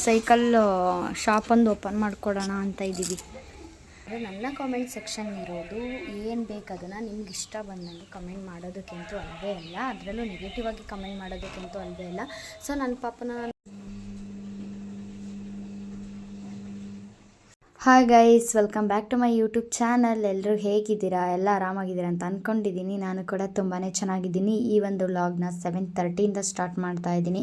Cycle shop ಒಂದು open ಮಾಡಿಕೊಡೋಣ ಅಂತ ಇದ್ದೀವಿ. ನನ್ನ ಕಾಮೆಂಟ್ ಸೆಕ್ಷನ್ ಇರೋದು ಏನು ಬೇಕು ಅದನ್ನು ನಿಮ್ಗೆ ಇಷ್ಟ ಬಂದಂಗೆ ಕಮೆಂಟ್ ಮಾಡೋದಕ್ಕಂತೂ ಅಲ್ಲವೇ ಅಲ್ಲ, ಅದರಲ್ಲೂ ನೆಗೆಟಿವ್ ಆಗಿ ಕಮೆಂಟ್ ಮಾಡೋದಕ್ಕಂತೂ ಅಲ್ಲವೇ ಅಲ್ಲ. ಸೊ ನನ್ನ ಪಾಪನ hi guys, welcome back to my YouTube channel. ಎಲ್ಲರೂ ಹೇಗಿದ್ದೀರಾ? ಎಲ್ಲ ಆರಾಮಾಗಿದ್ದೀರಾ ಅಂತ ಅಂದ್ಕೊಂಡಿದ್ದೀನಿ. ನಾನು ಕೂಡ ತುಂಬಾ ಚೆನ್ನಾಗಿದ್ದೀನಿ. ಈ ಒಂದು ವ್ಲಾಗ್ನ 7:30 ಸ್ಟಾರ್ಟ್ ಮಾಡ್ತಾ ಇದ್ದೀನಿ.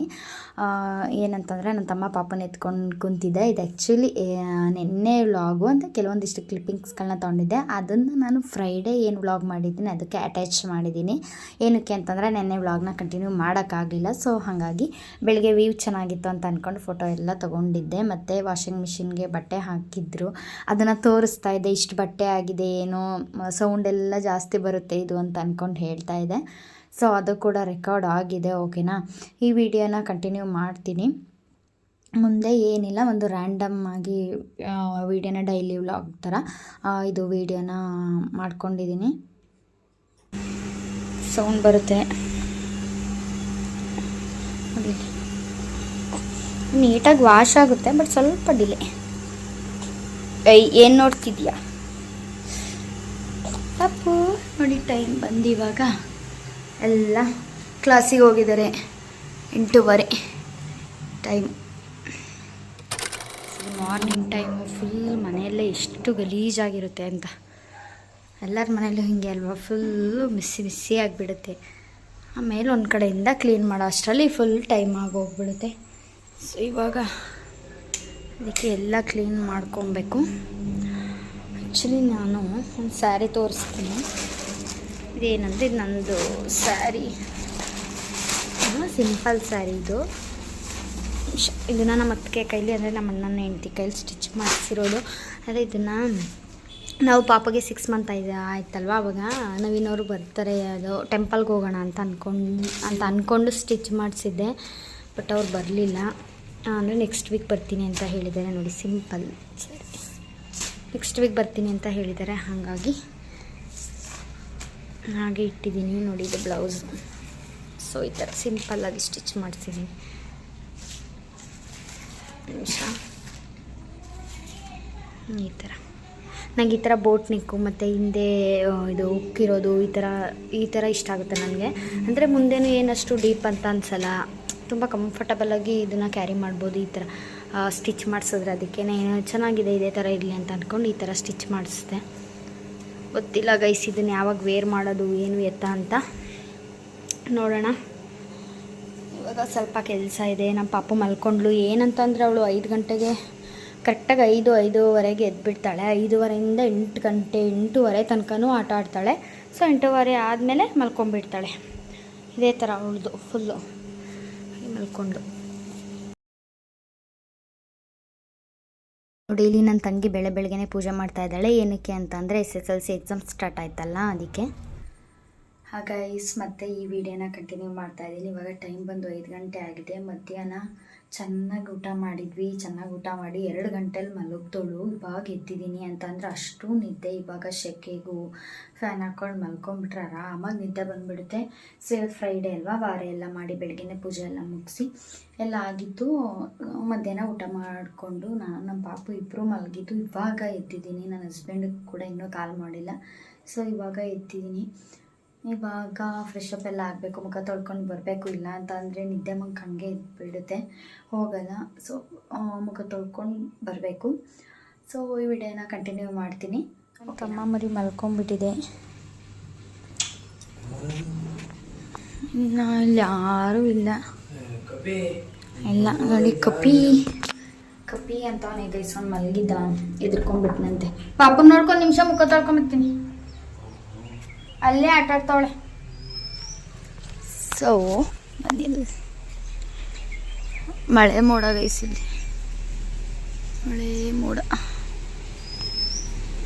ಏನಂತಂದರೆ ನನ್ನ ತಮ್ಮ ಪಾಪನ ಎತ್ಕೊಂಡು ಕುಂತಿದ್ದೆ. ಇದು ಆ್ಯಕ್ಚುಲಿ ನಿನ್ನೆ ವ್ಲಾಗು ಅಂತ ಕೆಲವೊಂದಿಷ್ಟು ಕ್ಲಿಪ್ಪಿಂಗ್ಸ್ಗಳನ್ನ ತೊಗೊಂಡಿದ್ದೆ. ಅದನ್ನು ನಾನು ಫ್ರೈಡೇ ಏನು ವ್ಲಾಗ್ ಮಾಡಿದ್ದೀನಿ ಅದಕ್ಕೆ ಅಟ್ಯಾಚ್ ಮಾಡಿದ್ದೀನಿ. ಏನಕ್ಕೆ ಅಂತಂದರೆ ನೆನ್ನೆ ವ್ಲಾಗ್ನ ಕಂಟಿನ್ಯೂ ಮಾಡೋಕ್ಕಾಗಲಿಲ್ಲ. ಸೊ ಹಾಗಾಗಿ ಬೆಳಗ್ಗೆ ವ್ಯೂ ಚೆನ್ನಾಗಿತ್ತು ಅಂತ ಅಂದ್ಕೊಂಡು ಫೋಟೋ ಎಲ್ಲ ತೊಗೊಂಡಿದ್ದೆ. ಮತ್ತು ವಾಷಿಂಗ್ ಮಿಷಿನ್ಗೆ ಬಟ್ಟೆ ಹಾಕಿದ್ರು, ಅದನ್ನು ತೋರಿಸ್ತಾ ಇದ್ದೆ. ಇಷ್ಟು ಬಟ್ಟೆ ಆಗಿದೆ, ಏನೋ ಸೌಂಡೆಲ್ಲ ಜಾಸ್ತಿ ಬರುತ್ತೆ ಇದು ಅಂತ ಅಂದ್ಕೊಂಡು ಹೇಳ್ತಾ ಇದೆ. ಸೊ ಅದು ಕೂಡ ರೆಕಾರ್ಡ್ ಆಗಿದೆ. ಓಕೆನಾ, ಈ ವಿಡಿಯೋನ ಕಂಟಿನ್ಯೂ ಮಾಡ್ತೀನಿ. ಮುಂದೆ ಏನಿಲ್ಲ, ಒಂದು ರ್ಯಾಂಡಮ್ ಆಗಿ ವಿಡಿಯೋನ ಡೈಲಿ ವ್ಲಾಗ್ ಥರ ಇದು ವಿಡಿಯೋನ ಮಾಡ್ಕೊಂಡಿದ್ದೀನಿ. ಸೌಂಡ್ ಬರುತ್ತೆ ನೋಡಿ, ನೀಟಾಗಿ ವಾಶ್ ಆಗುತ್ತೆ, ಬಟ್ ಸ್ವಲ್ಪ ಡಿಲೇ. ಏನು ನೋಡ್ತಿದ್ಯಾ ಅಪ್ಪು? ನೋಡಿ ಟೈಮ್ ಬಂದು ಇವಾಗ ಎಲ್ಲ ಕ್ಲಾಸಿಗೆ ಹೋಗಿದ್ದಾರೆ. 8:30 ಟೈಮ್, ಮಾರ್ನಿಂಗ್ ಟೈಮು. ಫುಲ್ ಮನೆಯಲ್ಲೇ ಎಷ್ಟು ಗಲೀಜಾಗಿರುತ್ತೆ ಅಂತ. ಎಲ್ಲರ ಮನೆಯಲ್ಲೂ ಹಿಂಗೆ ಅಲ್ವಾ, ಫುಲ್ಲು ಬಿಸಿ ಆಗಿಬಿಡುತ್ತೆ. ಆಮೇಲೆ ಒಂದು ಕಡೆಯಿಂದ ಕ್ಲೀನ್ ಮಾಡೋ ಅಷ್ಟರಲ್ಲಿ ಫುಲ್ ಟೈಮ್ ಆಗೋಗ್ಬಿಡುತ್ತೆ. ಸೊ ಇವಾಗ ಅದಕ್ಕೆ ಎಲ್ಲ ಕ್ಲೀನ್ ಮಾಡ್ಕೊಬೇಕು. ಆ್ಯಕ್ಚುಲಿ ನಾನು ಒಂದು ಸ್ಯಾರಿ ತೋರಿಸ್ತೀನಿ. ಇದೇನಂದರೆ ಇದು ನನ್ನದು ಸ್ಯಾರಿ, ಸಿಂಪಲ್ ಸ್ಯಾರಿ ಇದು. ಇದನ್ನು ನಮ್ಮ ಅತ್ತಿಗೆ ಕೈಲಿ, ಅಂದರೆ ನಮ್ಮ ಅಣ್ಣನ ಹೆಂಡತಿ ಕೈಲಿ ಸ್ಟಿಚ್ ಮಾಡಿಸಿರೋದು. ಅದೇ ಇದನ್ನು ನಾವು ಪಾಪಗೆ 6 ಮಂತ್ ಆಯ್ತಲ್ವ, ಅವಾಗ ನವೀನವರು ಬರ್ತಾರೆ, ಅದು ಟೆಂಪಲ್ಗೆ ಹೋಗೋಣ ಅಂತ ಅಂದ್ಕೊಂಡು ಸ್ಟಿಚ್ ಮಾಡಿಸಿದ್ದೆ. ಬಟ್ ಅವ್ರು ಬರಲಿಲ್ಲ. ಅಂದರೆ ನೆಕ್ಸ್ಟ್ ವೀಕ್ ಬರ್ತೀನಿ ಅಂತ ಹೇಳಿದ್ದಾರೆ. ನೋಡಿ ಸಿಂಪಲ್ ಸರಿ, ನೆಕ್ಸ್ಟ್ ವೀಕ್ ಬರ್ತೀನಿ ಅಂತ ಹೇಳಿದ್ದಾರೆ. ಹಾಗಾಗಿ ಹಾಗೆ ಇಟ್ಟಿದ್ದೀನಿ. ನೋಡಿ ಇದು ಬ್ಲೌಸ್. ಸೊ ಈ ಥರ ಸಿಂಪಲ್ಲಾಗಿ ಸ್ಟಿಚ್ ಮಾಡಿಸಿದ್ದೀನಿ. ನಿಮಿಷ, ಈ ಥರ ನನಗೆ ಈ ಥರ ಬೋಟ್ ನೆಕ್ಕು ಮತ್ತು ಹಿಂದೆ ಇದು ಉಕ್ಕಿರೋದು ಈ ಥರ ಇಷ್ಟ ಆಗುತ್ತೆ ನನಗೆ. ಅಂದರೆ ಮುಂದೆನೂ ಏನಷ್ಟು ಡೀಪ್ ಅಂತ ಅನಿಸಲ್ಲ, ತುಂಬ ಕಂಫರ್ಟಬಲಾಗಿ ಇದನ್ನು ಕ್ಯಾರಿ ಮಾಡ್ಬೋದು. ಈ ಥರ ಸ್ಟಿಚ್ ಮಾಡಿಸಿದ್ರೆ ಅದಕ್ಕೇ ಚೆನ್ನಾಗಿದೆ, ಇದೇ ಥರ ಇರಲಿ ಅಂತ ಅಂದ್ಕೊಂಡು ಈ ಥರ ಸ್ಟಿಚ್ ಮಾಡಿಸಿದೆ. ಗೊತ್ತಿಲ್ಲ ಗೈಸ್ ಇದನ್ನು ಯಾವಾಗ ವೇರ್ ಮಾಡೋದು ಏನು ಎತ್ತ ಅಂತ ನೋಡೋಣ. ಇವಾಗ ಸ್ವಲ್ಪ ಕೆಲಸ ಇದೆ. ನಮ್ಮ ಪಾಪು ಮಲ್ಕೊಂಡ್ಳು. ಏನಂತಂದರೆ ಅವಳು 5 ಗಂಟೆಗೆ ಕರೆಕ್ಟಾಗಿ 5:05 ಎದ್ಬಿಡ್ತಾಳೆ. 5:30ಇಂದ 8 ಗಂಟೆ 8:30 ತನಕನೂ ಆಟ ಆಡ್ತಾಳೆ. ಸೊ 8:30 ಆದಮೇಲೆ ಮಲ್ಕೊಂಡ್ಬಿಡ್ತಾಳೆ. ಇದೇ ಥರ ಅವಳದು ಫುಲ್ಲು ಮಲ್ಕೊಂಡು. ನೋಡಿ ಇಲ್ಲಿ ನನ್ನ ತಂಗಿ ಬೆಳಗ್ಗೆನೇ ಪೂಜೆ ಮಾಡ್ತಾ ಇದ್ದಾಳೆ. ಏನಕ್ಕೆ ಅಂತ ಅಂದರೆ SSLC ಎಕ್ಸಾಮ್ ಸ್ಟಾರ್ಟ್ ಆಯ್ತಲ್ಲ, ಅದಕ್ಕೆ. ಹಾಗಾಗಿ ಮತ್ತೆ ಈ ವಿಡಿಯೋನ ಕಂಟಿನ್ಯೂ ಮಾಡ್ತಾ ಇದ್ದೀನಿ. ಇವಾಗ ಟೈಮ್ ಬಂದು 5 ಗಂಟೆ ಆಗಿದೆ. ಮಧ್ಯಾಹ್ನ ಚೆನ್ನಾಗಿ ಊಟ ಮಾಡಿದ್ವಿ. ಚೆನ್ನಾಗಿ ಊಟ ಮಾಡಿ 2 ಗಂಟೆಲಿ ಮಲಗ್ದೋಳು. ಇವಾಗ ಎದ್ದಿದ್ದೀನಿ ಅಂತಂದರೆ ಅಷ್ಟು ನಿದ್ದೆ. ಇವಾಗ ಶೆಕೆಗೂ ಫ್ಯಾನ್ ಹಾಕ್ಕೊಂಡು ಮಲ್ಕೊಂಡ್ಬಿಟ್ರೆ ಆರಾಮಾಗಿ ನಿದ್ದೆ ಬಂದುಬಿಡುತ್ತೆ. ಸೊ ಇವತ್ತು ಫ್ರೈಡೇ ಅಲ್ವಾ, ವಾರ ಎಲ್ಲ ಮಾಡಿ ಬೆಳಗ್ಗೆನೇ ಪೂಜೆ ಎಲ್ಲ ಮುಗಿಸಿ ಎಲ್ಲ ಆಗಿದ್ದು. ಮಧ್ಯಾಹ್ನ ಊಟ ಮಾಡಿಕೊಂಡು ನಾನು ನಮ್ಮ ಪಾಪು ಇಬ್ಬರು ಮಲಗಿದ್ದು. ಇವಾಗ ಎದ್ದಿದ್ದೀನಿ. ನನ್ನ ಹಸ್ಬೆಂಡಿಗೆ ಕೂಡ ಇನ್ನೂ ಕಾಲ್ ಮಾಡಿಲ್ಲ. ಸೊ ಇವಾಗ ಎದ್ದಿದ್ದೀನಿ. ಇವಾಗ ಫ್ರೆಶ್ ಅಪ್ ಎಲ್ಲ ಆಗಬೇಕು, ಮುಖ ತೊಳ್ಕೊಂಡು ಬರಬೇಕು. ಇಲ್ಲ ಅಂತ ಅಂದರೆ ನಿದ್ದೆ ಮಂಗೆ ಹಂಗೆ ಬಿಡುತ್ತೆ, ಹೋಗಲ್ಲ. ಸೊ ಮುಖ ತೊಳ್ಕೊಂಡು ಬರಬೇಕು. ಸೊ ಈ ವಿಡಿಯೋನ ಕಂಟಿನ್ಯೂ ಮಾಡ್ತೀನಿ. ತಮ್ಮ ಮರಿ ಮಲ್ಕೊಂಡ್ಬಿಟ್ಟಿದೆ. ಇನ್ನು ಇಲ್ಲಿ ಯಾರೂ ಇಲ್ಲ. ನೋಡಿ ಕಪಿ ಅಂತ ಅವನೇ ಗೈಸ್ಕೊಂಡು ಮಲಗಿದ್ದ, ಎದ್ಕೊಂಡ್ಬಿಟ್ನಂತೆ. ಪಾಪನ ನೋಡ್ಕೊಂಡು ನಿಮಿಷ ಮುಖ ತೊಳ್ಕೊಂಬಿಡ್ತೀನಿ, ಅಲ್ಲೇ ಆಟ ಆಡ್ತಾವಳೆ. ಸೊ ಬಂದಿಲ್ಲ, ಮಳೆ ಮೋಡ ಗೈಸಿಲ್ಲಿ, ಮಳೆ ಮೋಡ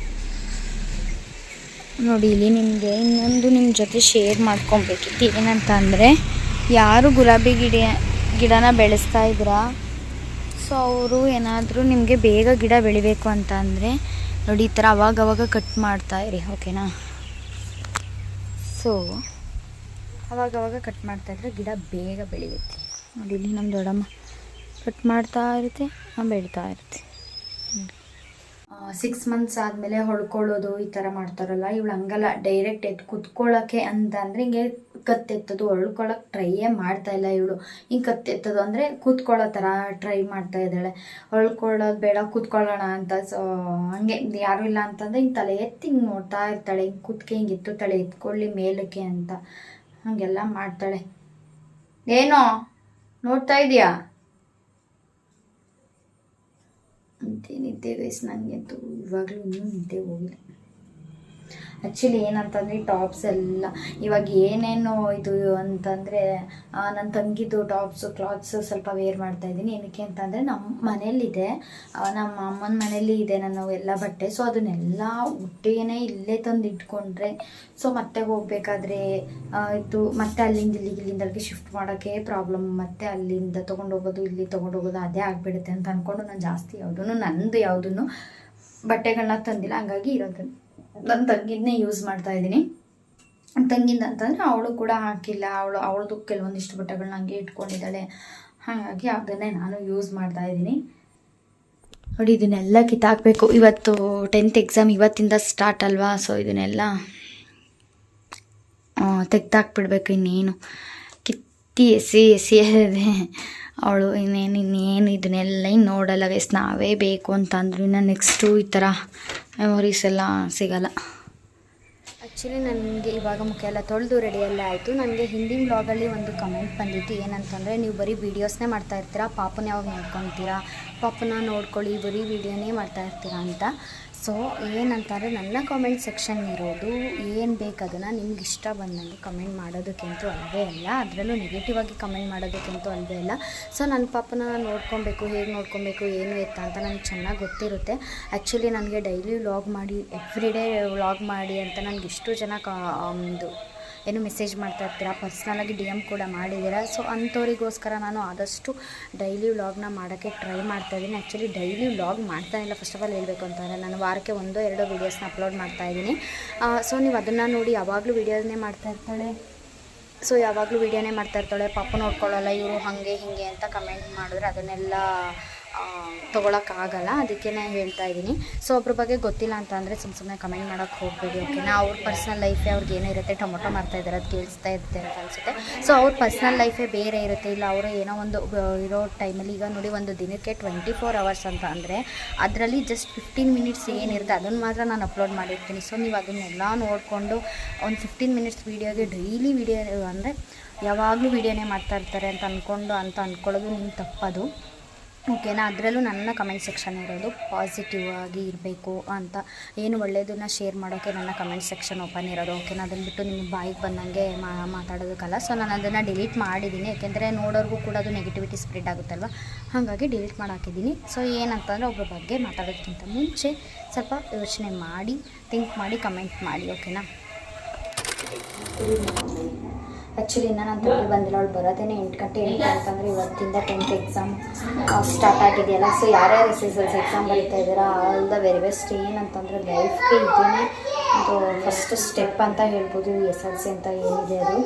ನೋಡಿ. ಇಲ್ಲಿ ನಿಮಗೆ ಇನ್ನೊಂದು ನಿಮ್ಮ ಜೊತೆ ಶೇರ್ ಮಾಡ್ಕೊಬೇಕಿತ್ತು. ಏನಂತ ಅಂದರೆ, ಯಾರು ಗುಲಾಬಿ ಗಿಡನ ಬೆಳೆಸ್ತಾ ಇದ್ದೀರಾ, ಸೊ ಅವರು ಏನಾದರೂ ನಿಮಗೆ ಬೇಗ ಗಿಡ ಬೆಳಿಬೇಕು ಅಂತ ಅಂದರೆ ನೋಡಿ ಈ ಥರ ಅವಾಗವಾಗ ಕಟ್ ಮಾಡ್ತಾಯಿರಿ, ಓಕೆನಾ. ಸೊ ಅವಾಗವಾಗ ಕಟ್ ಮಾಡ್ತಾಯಿದ್ರೆ ಗಿಡ ಬೇಗ ಬೆಳೆಯುತ್ತೆ. ನೋಡಿ ಇಲ್ಲಿ ನಮ್ಮ ದೊಡ್ಡಮ್ಮ ಕಟ್ ಮಾಡ್ತಾ ಇರುತ್ತೆ ಬೆಳೀತಾ ಇರುತ್ತೆ. 6 ಮಂತ್ಸ್ ಆದಮೇಲೆ ಹೊಳ್ಕೊಳ್ಳೋದು ಈ ಥರ ಮಾಡ್ತಾರಲ್ಲ, ಇವಳು ಹಂಗಲ್ಲ, ಡೈರೆಕ್ಟ್ ಎದ್ದು ಕುತ್ಕೊಳ್ಳೋಕ್ಕೆ ಅಂತಂದರೆ ಹಿಂಗೆ ಕತ್ತೆತ್ತೋದು, ಹೊಳ್ಕೊಳ್ಳೋಕೆ ಟ್ರೈಯೇ ಮಾಡ್ತಾಯಿಲ್ಲ ಇವಳು. ಹಿಂಗೆ ಕತ್ತೆತ್ತೋದು ಅಂದರೆ ಕೂತ್ಕೊಳ್ಳೋ ಥರ ಟ್ರೈ ಮಾಡ್ತಾ ಇದ್ದಾಳೆ. ಹೊಳ್ಕೊಳ್ಳೋದು ಬೇಡ ಕೂತ್ಕೊಳ್ಳೋಣ ಅಂತ. ಸೊ ಹಂಗೆ ಯಾರೂ ಇಲ್ಲ ಅಂತಂದರೆ ಹಿಂಗೆ ತಲೆ ಎತ್ತಿ ಹಿಂಗೆ ನೋಡ್ತಾ ಇರ್ತಾಳೆ, ಹಿಂಗೆ ಕುತ್ಕೆ ಹಿಂಗೆ ಎತ್ತು ತಲೆ ಎತ್ಕೊಳ್ಳಿ ಮೇಲಕ್ಕೆ ಅಂತ ಹಾಗೆಲ್ಲ ಮಾಡ್ತಾಳೆ. ಏನೋ ನೋಡ್ತಾ ಇದೆಯಾ ನಿದ್ದೆ ಗೈಸ್, ನನಗಂತೂ ಇವಾಗಲೂ ಇನ್ನೂ ನಿದ್ದೆ ಹೋಗಿಲ್ಲ. ಆ್ಯಕ್ಚುಲಿ ಏನಂತಂದರೆ ಟಾಪ್ಸ್ ಎಲ್ಲ ಇವಾಗ ಏನೇನು ಇದು ಅಂತಂದರೆ ನನ್ನ ತಂಗಿದ್ದು ಟಾಪ್ಸು ಕ್ಲಾತ್ಸು ಸ್ವಲ್ಪ ವೇರ್ ಮಾಡ್ತಾಯಿದ್ದೀನಿ. ಏನಕ್ಕೆ ಅಂತಂದರೆ ನಮ್ಮ ಮನೇಲಿದೆ, ನಮ್ಮ ಅಮ್ಮನ ಮನೇಲಿ ಇದೆ ನಾನು ಎಲ್ಲ ಬಟ್ಟೆ. ಸೊ ಅದನ್ನೆಲ್ಲ ಒಟ್ಟಿಗೆ ಇಲ್ಲೇ ತಂದು ಇಟ್ಕೊಂಡ್ರೆ ಸೊ ಮತ್ತೆ ಹೋಗಬೇಕಾದ್ರೆ ಇದು ಮತ್ತೆ ಅಲ್ಲಿಂದ ಇಲ್ಲಿಂದಲ್ಲಿಗೆ ಶಿಫ್ಟ್ ಮಾಡೋಕ್ಕೆ ಪ್ರಾಬ್ಲಮ್, ಮತ್ತೆ ಅಲ್ಲಿಂದ ತೊಗೊಂಡೋಗೋದು ಇಲ್ಲಿ ತೊಗೊಂಡೋಗೋದು ಅದೇ ಆಗಿಬಿಡುತ್ತೆ ಅಂತ ಅಂದ್ಕೊಂಡು ನಾನು ಜಾಸ್ತಿ ಯಾವುದೂ ಬಟ್ಟೆಗಳನ್ನ ತಂದಿಲ್ಲ. ಹಂಗಾಗಿ ಇರೋದು ನನ್ನ ತಂಗಿದನ್ನೇ ಯೂಸ್ ಮಾಡ್ತಾಯಿದ್ದೀನಿ. ತಂಗಿಂದ ಅಂತಂದರೆ ಅವಳು ಕೂಡ ಹಾಕಿಲ್ಲ, ಅವಳದು ಕೆಲವೊಂದಿಷ್ಟು ಬಟ್ಟೆಗಳನ್ನ ಹಂಗೆ ಇಟ್ಕೊಂಡಿದ್ದಾಳೆ. ಹಾಗಾಗಿ ಅದನ್ನೇ ನಾನು ಯೂಸ್ ಮಾಡ್ತಾಯಿದ್ದೀನಿ. ನೋಡಿ ಇದನ್ನೆಲ್ಲ ಕಿತ್ತಾಕಬೇಕು. ಇವತ್ತು 10th ಎಕ್ಸಾಮ್ ಇವತ್ತಿಂದ ಸ್ಟಾರ್ಟ್ ಅಲ್ವಾ, ಸೊ ಇದನ್ನೆಲ್ಲ ತೆಗ್ದಾಕ್ಬಿಡ್ಬೇಕು. ಇನ್ನೇನು ಕಿತ್ತಿ ಎಸಿ ಇದೆ ಅವಳು. ಇನ್ನೇನು ಇದನ್ನೆಲ್ಲ ನೋಡಲ್ಲ ಗೈಸ್. ನಾವೇ ಬೇಕು ಅಂತಂದ್ರೂ ನೆಕ್ಸ್ಟು ಈ ಥರ ಮೆಮೊರೀಸ್ ಎಲ್ಲ ಸಿಗಲ್ಲ. ಆ್ಯಕ್ಚುಲಿ ನನಗೆ ಇವಾಗ ಮುಖ ಎಲ್ಲ ತೊಳೆದು ರೆಡಿಯೆಲ್ಲ ಆಯಿತು. ನನಗೆ ಹಿಂದಿನ ವ್ಲಾಗಲ್ಲಿ ಒಂದು ಕಮೆಂಟ್ ಬಂದಿತ್ತು, ಏನಂತಂದರೆ ನೀವು ಬರೀ ವೀಡಿಯೋಸ್ನೇ ಮಾಡ್ತಾಯಿರ್ತೀರಾ, ಪಾಪನ ಯಾವಾಗ ನೋಡ್ಕೊತೀರಾ, ಪಾಪನ ನೋಡ್ಕೊಳ್ಳಿ, ಬರೀ ವೀಡಿಯೋನೇ ಮಾಡ್ತಾಯಿರ್ತೀರಾ ಅಂತ. ಸೊ ಏನಂತಾರೆ, ನನ್ನ ಕಾಮೆಂಟ್ ಸೆಕ್ಷನ್ ಇರೋದು ಏನು ಬೇಕು ಅದನ್ನು ನಿಮ್ಗೆ ಇಷ್ಟ ಬಂದಂಗೆ ಕಮೆಂಟ್ ಮಾಡೋದಕ್ಕಂತೂ ಅಲ್ಲವೇ ಅಲ್ಲ, ಅದರಲ್ಲೂ ನೆಗೆಟಿವ್ ಆಗಿ ಕಮೆಂಟ್ ಮಾಡೋದಕ್ಕಂತೂ ಅಲ್ಲವೇ ಅಲ್ಲ. ಸೊ ನನ್ನ ಪಾಪನ ನೋಡ್ಕೊಬೇಕು, ಹೇಗೆ ನೋಡ್ಕೊಬೇಕು, ಏನು ಎತ್ತ ಅಂತ ನನಗೆ ಚೆನ್ನಾಗಿ ಗೊತ್ತಿರುತ್ತೆ. ಆ್ಯಕ್ಚುಲಿ ನನಗೆ ಡೈಲಿ ವ್ಲಾಗ್ ಮಾಡಿ, ಎವ್ರಿ ಡೇ ವ್ಲಾಗ್ ಮಾಡಿ ಅಂತ ನನಗೆ ಇಷ್ಟು ಜನ ಏನು ಮೆಸೇಜ್ ಮಾಡ್ತಾ ಇರ್ತೀರಾ, ಪರ್ಸ್ನಲಾಗಿ DM ಕೂಡ ಮಾಡಿದ್ದೀರಾ. ಸೊ ಅಂಥವ್ರಿಗೋಸ್ಕರ ನಾನು ಆದಷ್ಟು ಡೈಲಿ ವ್ಲಾಗ್ನ ಮಾಡೋಕ್ಕೆ ಟ್ರೈ ಮಾಡ್ತಾಯಿದ್ದೀನಿ. ಆ್ಯಕ್ಚುಲಿ ಡೈಲಿ ವ್ಲಾಗ್ ಮಾಡ್ತಾಯಿಲ್ಲ, ಫಸ್ಟ್ ಆಫ್ ಆಲ್ ಹೇಳಬೇಕು ಅಂತಂದರೆ ನಾನು ವಾರಕ್ಕೆ 1-2 ವೀಡಿಯೋಸ್ನ ಅಪ್ಲೋಡ್ ಮಾಡ್ತಾಯಿದ್ದೀನಿ. ಸೊ ನೀವು ಅದನ್ನು ನೋಡಿ ಯಾವಾಗಲೂ ವೀಡಿಯೋನೇ ಮಾಡ್ತಾಯಿರ್ತಾಳೆ. ಪಾಪ ನೋಡ್ಕೊಳ್ಳಲ್ಲ ಇವರು ಹಾಗೆ ಹೀಗೆ ಅಂತ ಕಮೆಂಟ್ ಮಾಡಿದ್ರೆ ಅದನ್ನೆಲ್ಲ ತೊಗೊಳಕ್ಕಾಗಲ್ಲ. ಅದಕ್ಕೇ ಹೇಳ್ತಾ ಇದ್ದೀನಿ. ಸೊ ಒಬ್ಬರ ಬಗ್ಗೆ ಗೊತ್ತಿಲ್ಲ ಅಂತಂದರೆ ಸುಮ್ಮನೆ ಕಮೆಂಟ್ ಮಾಡೋಕ್ಕೆ ಹೋಗಬೇಡಿ, ಓಕೆನಾ. ಅವ್ರ ಪರ್ಸ್ನಲ್ ಲೈಫೇ ಅವ್ರಿಗೆ ಏನೋ ಇರುತ್ತೆ, ಟೊಮೊಟೊ ಮಾಡ್ತಾಯಿದ್ದಾರೆ ಅದು ಕೇಳಿಸ್ತಾ ಇರುತ್ತೆ ಅಂತ ಅನಿಸುತ್ತೆ. ಸೊ ಅವ್ರ ಪರ್ಸ್ನಲ್ ಲೈಫೇ ಬೇರೆ ಇರುತ್ತೆ, ಇಲ್ಲ ಅವರು ಏನೋ ಒಂದು ಇರೋ ಟೈಮಲ್ಲಿ, ಈಗ ನೋಡಿ ಒಂದು ದಿನಕ್ಕೆ 24 ಅವರ್ಸ್ ಅಂತ ಅಂದರೆ ಅದರಲ್ಲಿ ಜಸ್ಟ್ 15 ಮಿನಿಟ್ಸ್ ಏನಿರುತ್ತೆ ಅದನ್ನು ಮಾತ್ರ ನಾನು ಅಪ್ಲೋಡ್ ಮಾಡಿರ್ತೀನಿ. ಸೊ ನೀವು ಅದನ್ನೆಲ್ಲ ನೋಡಿಕೊಂಡು ಒಂದು 15 ಮಿನಿಟ್ಸ್ ವೀಡಿಯೋಗೆ ಡೈಲಿ ವೀಡಿಯೋ ಅಂದರೆ ಯಾವಾಗಲೂ ವೀಡಿಯೋನೇ ಮಾಡ್ತಾಯಿರ್ತಾರೆ ಅಂತ ಅಂದ್ಕೊಳ್ಳೋದು ನಿಮ್ಮ ತಪ್ಪದು, ಓಕೆನಾ. ಅದರಲ್ಲೂ ನನ್ನ ಕಮೆಂಟ್ ಸೆಕ್ಷನ್ ಇರೋದು ಪಾಸಿಟಿವ್ ಆಗಿ ಇರಬೇಕು ಅಂತ, ಏನು ಒಳ್ಳೆಯದನ್ನು ಶೇರ್ ಮಾಡೋಕ್ಕೆ ನನ್ನ ಕಮೆಂಟ್ ಸೆಕ್ಷನ್ ಓಪನ್ ಇರೋದು, ಓಕೆನಾ. ಅದನ್ನು ಬಿಟ್ಟು ನಿಮ್ಮ ಬಾಯಿಗೆ ಬಂದಂಗೆ ಮಾತಾಡೋದಕ್ಕಲ್ಲ. ಸೊ ನಾನು ಅದನ್ನು ಡಿಲೀಟ್ ಮಾಡಿದ್ದೀನಿ, ಯಾಕೆಂದರೆ ನೋಡೋರಿಗೂ ಕೂಡ ಅದು ನೆಗೆಟಿವಿಟಿ ಸ್ಪ್ರೆಡ್ ಆಗುತ್ತಲ್ವ, ಹಾಗಾಗಿ ಡಿಲೀಟ್ ಮಾಡಿ ಹಾಕಿದ್ದೀನಿ. ಸೊ ಏನಂತಂದರೆ ಒಬ್ಬರ ಬಗ್ಗೆ ಮಾತಾಡೋದಕ್ಕಿಂತ ಮುಂಚೆ ಸ್ವಲ್ಪ ಯೋಚನೆ ಮಾಡಿ, ಥಿಂಕ್ ಮಾಡಿ ಕಮೆಂಟ್ ಮಾಡಿ, ಓಕೆನಾ. ಆ್ಯಕ್ಚುಲಿ ಇನ್ನೂ ನನ್ನ ತಂಗಿ ಬಂದಿಲ್ಲ, ಅವಳು ಬರೋದೇನೆ 8 ಗಂಟೆ ಅಂತಂದರೆ ಇವತ್ತಿಂದ 10th ಎಕ್ಸಾಮ್ ಸ್ಟಾರ್ಟ್ ಆಗಿದೆಯಲ್ಲ. ಸೊ ಯಾರ್ಯಾರು SSLC ಎಕ್ಸಾಮ್ ಬರೀತಾ ಇದ್ದೀರಾ ಆಲ್ ದ ವೆರಿ ಬೆಸ್ಟ್. ಏನಂತಂದರೆ ಲೈಫ್ಗೆ ಇದೇನೆ ಒಂದು ಫಸ್ಟ್ ಸ್ಟೆಪ್ ಅಂತ ಹೇಳ್ಬೋದು, SSLC ಅಂತ ಏನಿದೆ ಅದು.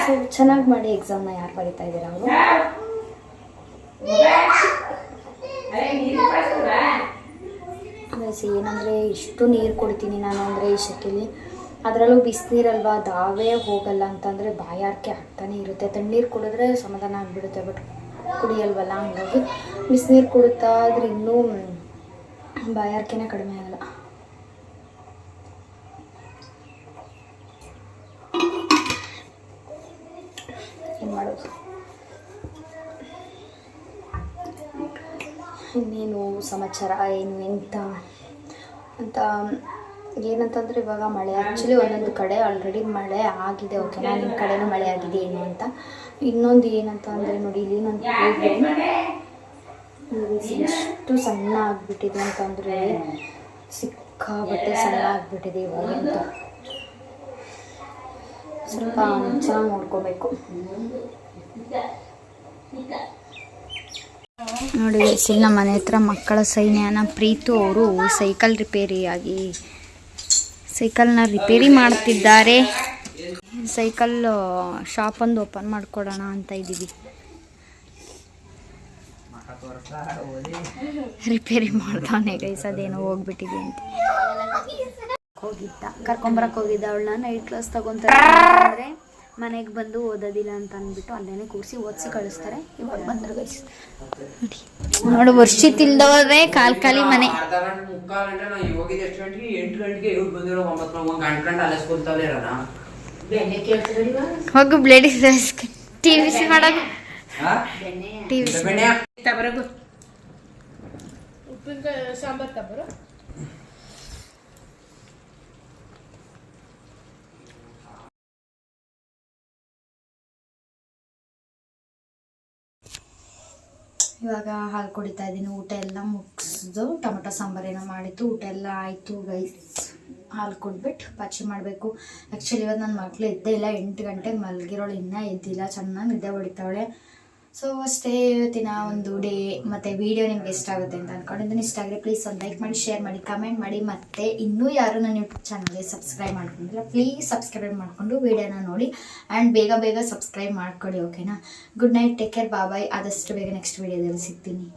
ಸೊ ಚೆನ್ನಾಗಿ ಮಾಡಿ ಎಕ್ಸಾಮ್ನ ಯಾರು ಬರೀತಾ ಇದ್ದೀರಾ ಅವರು. ಏನಂದರೆ ಇಷ್ಟು ನೀರು ಕೊಡ್ತೀನಿ ನಾನು ಅಂದರೆ ಈ ಶೆಕೆಲಿ, ಅದರಲ್ಲೂ ಬಿಸಿನೀರಲ್ವಾ ದಾವೇ ಹೋಗಲ್ಲ ಅಂತಂದರೆ ಬಾಯಾರಿಕೆ ಆಗ್ತಾನೆ ಇರುತ್ತೆ. ತಣ್ಣೀರು ಕುಡಿದ್ರೆ ಸಮಾಧಾನ ಆಗಿಬಿಡುತ್ತೆ, ಬಟ್ ಕುಡಿಯಲ್ವಲ್ಲ, ಹಂಗಾಗಿ ಬಿಸಿನೀರು ಕುಡಿತಾ ಇದ್ರೆ ಇನ್ನೂ ಬಾಯಾರಿಕೆನೇ ಕಡಿಮೆ ಆಗಲ್ಲ. ಏನು ಮಾಡೋದು, ಇನ್ನೇನು ಸಮಾಚಾರ ಏನು ಎಂತ ಅಂತ ಏನಂತಂದರೆ ಇವಾಗ ಮಳೆ ಆ್ಯಕ್ಚುಲಿ ಒಂದೊಂದು ಕಡೆ ಆಲ್ರೆಡಿ ಮಳೆ ಆಗಿದೆ, ಓಕೆನಾ. ನಿಮ್ಮ ಕಡೆನೂ ಮಳೆ ಆಗಿದೆ ಏನು ಅಂತ. ಇನ್ನೊಂದು ಏನಂತ ಅಂದರೆ ನೋಡಿ, ಇಲ್ಲಿ ನನ್ನ ಎಷ್ಟು ಸಣ್ಣ ಆಗಿಬಿಟ್ಟಿದೆ ಅಂತಂದರೆ ಸಿಕ್ಕಾಬಟ್ಟೆ ಸಣ್ಣ ಆಗಿಬಿಟ್ಟಿದೆ ಇವಾಗ ಅಂತ. ಸ್ವಲ್ಪ ಚೆನ್ನಾಗಿ ನೋಡ್ಕೋಬೇಕು ನೋಡಿ. ಇಲ್ಲಿ ನಮ್ಮ ಮನೆ ಹತ್ರ ಮಕ್ಕಳ ಸೈನ್ಯನ ಪ್ರೀತು ಅವರು ಸೈಕಲ್ನ ರಿಪೇರಿ ಮಾಡ್ತಿದ್ದಾರೆ. ಸೈಕಲ್ ಶಾಪ್ ಒಂದು ಓಪನ್ ಮಾಡಿಕೊಡೋಣ ಅಂತ ಇದ್ದೀವಿ. ರಿಪೇರಿ ಮಾಡ್ತಾನೆ ಗೈಸ್, ಅದೇನೋ ಹೋಗ್ಬಿಟ್ಟಿದೆ ಅಂತ ಹೋಗಿದ್ದ. ಕರ್ಕೊಂಬರಕ್ಕೆ ಹೋಗಿದ್ದ ಅವಳನ್ನ. ನೈಟ್ ಕ್ಲಾಸ್ ತಗೊಂತಾರೆ ಅಂದರೆ ಮನೆಗೆ ಬಂದು ಓದೋದಿಲ್ಲ ಅಂತ ಅಂದ್ಬಿಟ್ಟು ಅಲ್ಲೇನೆ ಕೂರಿಸಿ ಓದಿಸಿ ಕಳಿಸ್ತಾರೆ. ಇವಾಗ ಬಂದ್ರು ಗೈಸ್ ನೋಡು, ವರ್ಷಿತ್ ಇಲ್ದೋದ್ರೆ ಖಾಲಿ ಮನೆ. ಹೋಗು ಬ್ಲೇಡ್ ಟಿವಿ ಮಾಡೋದು. ಉಪ್ಪಿನಕಾಯಿ ಸಾಂಬಾರ್ ತಬರು. ಇವಾಗ ಹಾಲು ಕುಡಿತಾ ಇದ್ದೀನಿ. ಊಟ ಎಲ್ಲ ಮುಗಿಸ್ದು ಟೊಮೆಟೊ ಸಾಂಬಾರೇನೋ ಮಾಡಿತ್ತು. ಊಟ ಎಲ್ಲ ಆಯಿತು ಗೈಸ್. ಹಾಲು ಕುಡ್ಬಿಟ್ಟು ಪಚ್ಚಿ ಮಾಡಬೇಕು. ಆ್ಯಕ್ಚುಲಿ ಇವತ್ತು ನನ್ನ ಮಕ್ಕಳು ಎದ್ದೇ ಇಲ್ಲ. 8 ಗಂಟೆಗೆ ಮಲಗಿರೋಳು ಇನ್ನೂ ಎದ್ದಿಲ್ಲ. ಚೆನ್ನಾಗಿ ನಿದ್ದೆ ಹೊಡಿತಾವಳೆ. ಸೊ ಅಷ್ಟೇ ಇವತ್ತಿನ ಒಂದು ಡೇ. ಮತ್ತು ವೀಡಿಯೋ ನಿಮ್ಗೆ ಇಷ್ಟ ಆಗುತ್ತೆ ಅಂತ ಅಂದ್ಕೊಂಡಿದ್ದೀನಿ. ಇಷ್ಟ ಆಗಿದ್ರೆ ಪ್ಲೀಸ್ ಒಂದು ಲೈಕ್ ಮಾಡಿ, ಶೇರ್ ಮಾಡಿ, ಕಮೆಂಟ್ ಮಾಡಿ. ಮತ್ತು ಇನ್ನೂ ಯಾರು ನನ್ನ ಯೂಟ್ಯೂಬ್ ಚಾನಲ್ಗೆ ಸಬ್ಸ್ಕ್ರೈಬ್ ಮಾಡ್ಕೊಂಡಿಲ್ಲ ಪ್ಲೀಸ್ ಸಬ್ಸ್ಕ್ರೈಬ್ ಮಾಡಿಕೊಂಡು ವೀಡಿಯೋನ ನೋಡಿ ಆ್ಯಂಡ್ ಬೇಗ ಸಬ್ಸ್ಕ್ರೈಬ್ ಮಾಡ್ಕೊಳ್ಳಿ. ಓಕೆನಾ? ಗುಡ್ ನೈಟ್, ಟೇಕ್ ಕೇರ್, ಬಾಯ್. ಆದಷ್ಟು ಬೇಗ ನೆಕ್ಸ್ಟ್ ವೀಡಿಯೋದಲ್ಲಿ ಸಿಗ್ತೀನಿ.